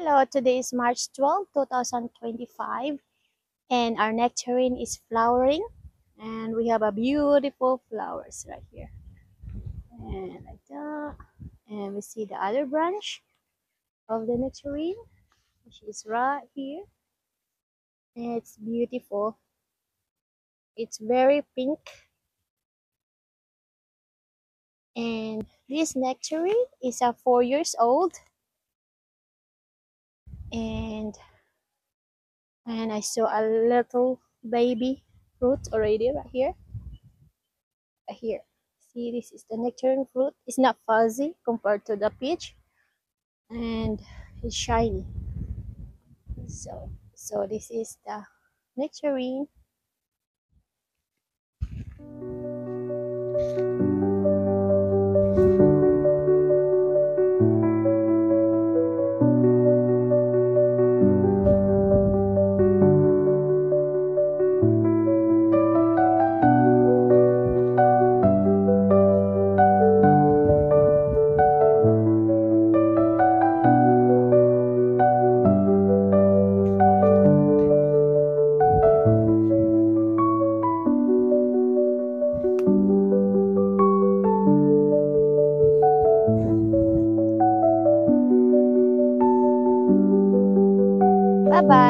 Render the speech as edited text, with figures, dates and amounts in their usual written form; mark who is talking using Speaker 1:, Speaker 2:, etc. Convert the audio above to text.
Speaker 1: Hello, today is March 12, 2025, and our nectarine is flowering, and we have a beautiful flowers right here. And like that. And we see the other branch of the nectarine, which is right here. And it's beautiful. It's very pink. And this nectarine is 4 years old. And I saw a little baby fruit already right here. Here, see, this is the nectarine fruit. It's not fuzzy compared to the peach, and it's shiny. So this is the nectarine. Bye bye.